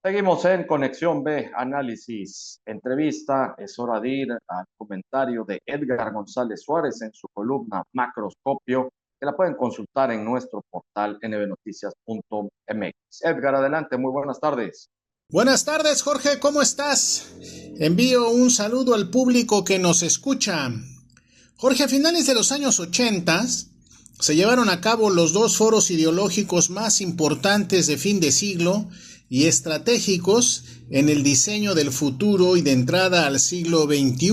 Seguimos en Conexión B, análisis, entrevista. Es hora de ir al comentario de Edgar González Suárez en su columna Macroscopio, que la pueden consultar en nuestro portal nbnoticias.mx. Edgar, adelante, muy buenas tardes. Buenas tardes, Jorge, ¿cómo estás? Envío un saludo al público que nos escucha. Jorge, a finales de los años 80 se llevaron a cabo los dos foros ideológicos más importantes de fin de siglo y estratégicos en el diseño del futuro y de entrada al siglo XXI.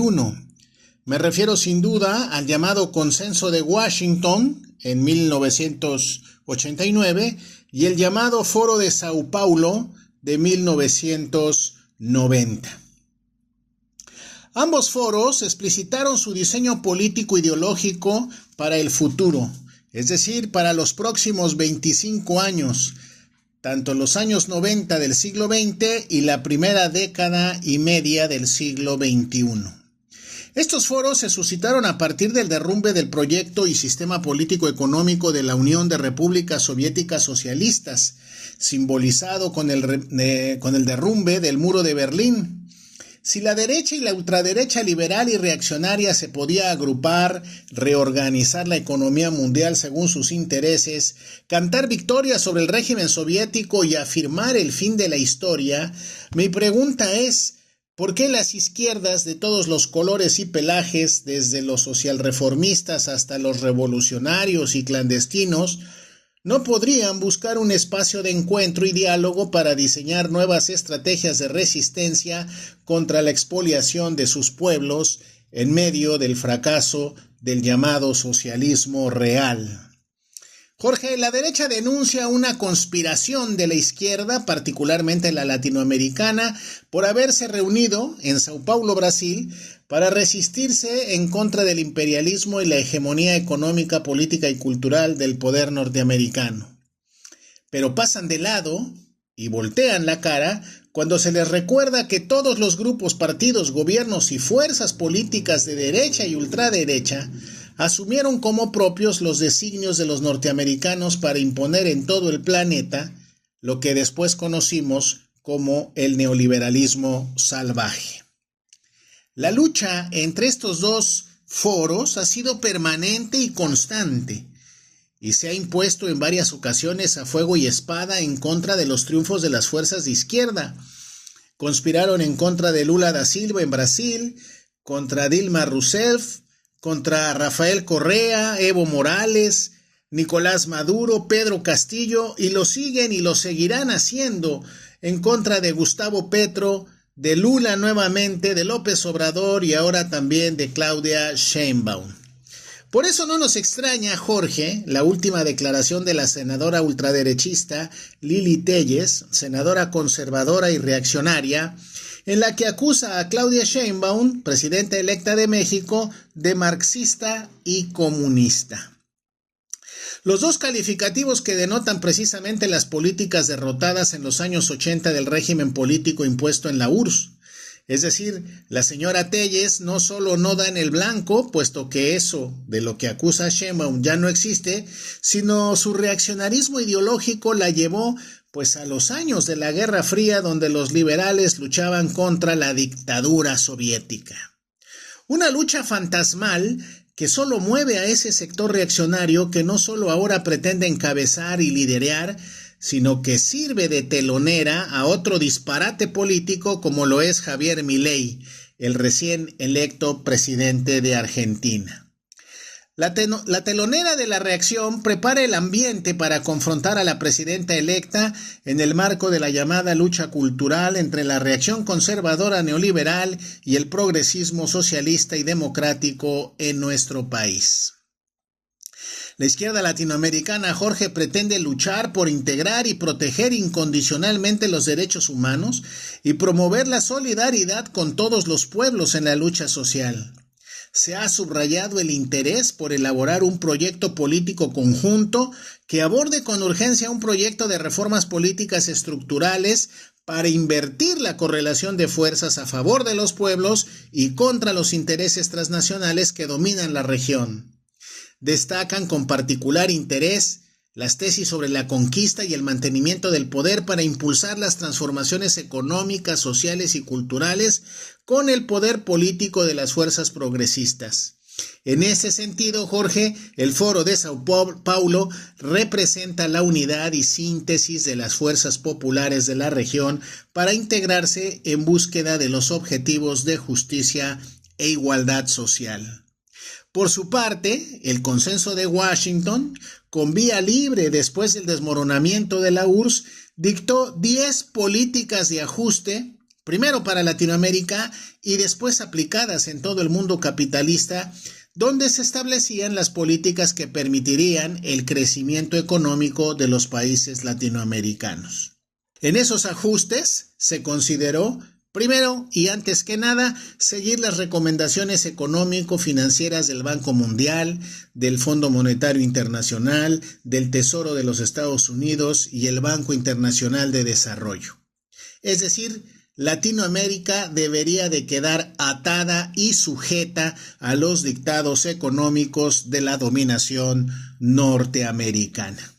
Me refiero sin duda al llamado Consenso de Washington en 1989 y el llamado Foro de Sao Paulo de 1990. Ambos foros explicitaron su diseño político-ideológico para el futuro, es decir, para los próximos 25 años, tanto los años 90 del siglo XX y la primera década y media del siglo XXI. Estos foros se suscitaron a partir del derrumbe del proyecto y sistema político-económico de la Unión de Repúblicas Soviéticas Socialistas, simbolizado con el derrumbe del muro de Berlín. Si la derecha y la ultraderecha liberal y reaccionaria se podía agrupar, reorganizar la economía mundial según sus intereses, cantar victorias sobre el régimen soviético y afirmar el fin de la historia, mi pregunta es: ¿por qué las izquierdas de todos los colores y pelajes, desde los socialreformistas hasta los revolucionarios y clandestinos, no podrían buscar un espacio de encuentro y diálogo para diseñar nuevas estrategias de resistencia contra la expoliación de sus pueblos en medio del fracaso del llamado socialismo real? Jorge, la derecha denuncia una conspiración de la izquierda, particularmente la latinoamericana, por haberse reunido en Sao Paulo, Brasil, para resistirse en contra del imperialismo y la hegemonía económica, política y cultural del poder norteamericano. Pero pasan de lado y voltean la cara cuando se les recuerda que todos los grupos, partidos, gobiernos y fuerzas políticas de derecha y ultraderecha asumieron como propios los designios de los norteamericanos para imponer en todo el planeta lo que después conocimos como el neoliberalismo salvaje. La lucha entre estos dos foros ha sido permanente y constante y se ha impuesto en varias ocasiones a fuego y espada en contra de los triunfos de las fuerzas de izquierda. Conspiraron en contra de Lula da Silva en Brasil, contra Dilma Rousseff, contra Rafael Correa, Evo Morales, Nicolás Maduro, Pedro Castillo, y lo siguen y lo seguirán haciendo en contra de Gustavo Petro, de Lula nuevamente, de López Obrador y ahora también de Claudia Sheinbaum. Por eso no nos extraña, Jorge, la última declaración de la senadora ultraderechista Lili Téllez, senadora conservadora y reaccionaria, en la que acusa a Claudia Sheinbaum, presidenta electa de México, de marxista y comunista. Los dos calificativos que denotan precisamente las políticas derrotadas en los años 80 del régimen político impuesto en la URSS. Es decir, la señora Téllez no solo no da en el blanco, puesto que eso de lo que acusa a Sheinbaum ya no existe, sino su reaccionarismo ideológico la llevó pues a los años de la Guerra Fría, donde los liberales luchaban contra la dictadura soviética. Una lucha fantasmal que solo mueve a ese sector reaccionario que no solo ahora pretende encabezar y liderar, sino que sirve de telonera a otro disparate político como lo es Javier Milei, el recién electo presidente de Argentina. La telonera de la reacción prepara el ambiente para confrontar a la presidenta electa en el marco de la llamada lucha cultural entre la reacción conservadora neoliberal y el progresismo socialista y democrático en nuestro país. La izquierda latinoamericana, Jorge, pretende luchar por integrar y proteger incondicionalmente los derechos humanos y promover la solidaridad con todos los pueblos en la lucha social. Se ha subrayado el interés por elaborar un proyecto político conjunto que aborde con urgencia un proyecto de reformas políticas estructurales para invertir la correlación de fuerzas a favor de los pueblos y contra los intereses transnacionales que dominan la región. Destacan con particular interés las tesis sobre la conquista y el mantenimiento del poder para impulsar las transformaciones económicas, sociales y culturales con el poder político de las fuerzas progresistas. En ese sentido, Jorge, el Foro de Sao Paulo representa la unidad y síntesis de las fuerzas populares de la región para integrarse en búsqueda de los objetivos de justicia e igualdad social. Por su parte, el Consenso de Washington, con vía libre después del desmoronamiento de la URSS, dictó 10 políticas de ajuste, primero para Latinoamérica y después aplicadas en todo el mundo capitalista, donde se establecían las políticas que permitirían el crecimiento económico de los países latinoamericanos. En esos ajustes se consideró, primero y antes que nada, seguir las recomendaciones económico-financieras del Banco Mundial, del Fondo Monetario Internacional, del Tesoro de los Estados Unidos y el Banco Internacional de Desarrollo. Es decir, Latinoamérica debería de quedar atada y sujeta a los dictados económicos de la dominación norteamericana.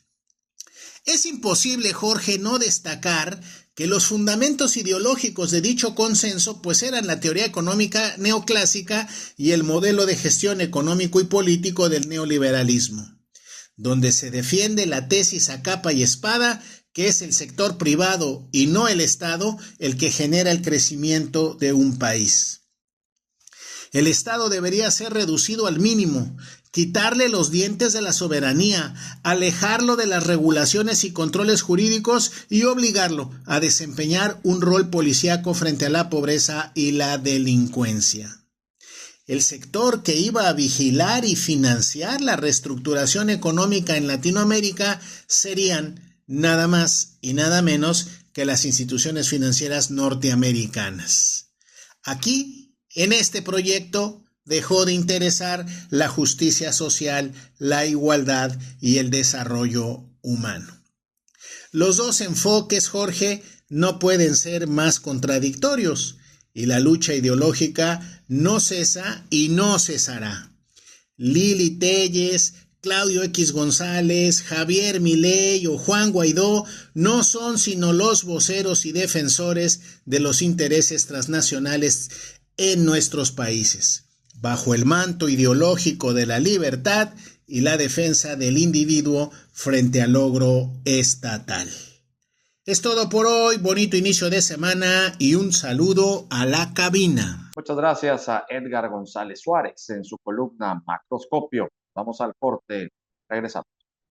Es imposible, Jorge, no destacar que los fundamentos ideológicos de dicho consenso pues eran la teoría económica neoclásica y el modelo de gestión económico y político del neoliberalismo, donde se defiende la tesis a capa y espada que es el sector privado y no el Estado el que genera el crecimiento de un país. El Estado debería ser reducido al mínimo, quitarle los dientes de la soberanía, alejarlo de las regulaciones y controles jurídicos y obligarlo a desempeñar un rol policíaco frente a la pobreza y la delincuencia. El sector que iba a vigilar y financiar la reestructuración económica en Latinoamérica serían nada más y nada menos que las instituciones financieras norteamericanas. Aquí, en este proyecto, dejó de interesar la justicia social, la igualdad y el desarrollo humano. Los dos enfoques, Jorge, no pueden ser más contradictorios y la lucha ideológica no cesa y no cesará. Lili Téllez, Claudio X González, Javier Milei o Juan Guaidó no son sino los voceros y defensores de los intereses transnacionales en nuestros países, bajo el manto ideológico de la libertad y la defensa del individuo frente al logro estatal. Es todo por hoy, bonito inicio de semana y un saludo a la cabina. Muchas gracias a Edgar González Suárez en su columna Macroscopio. Vamos al corte, regresamos.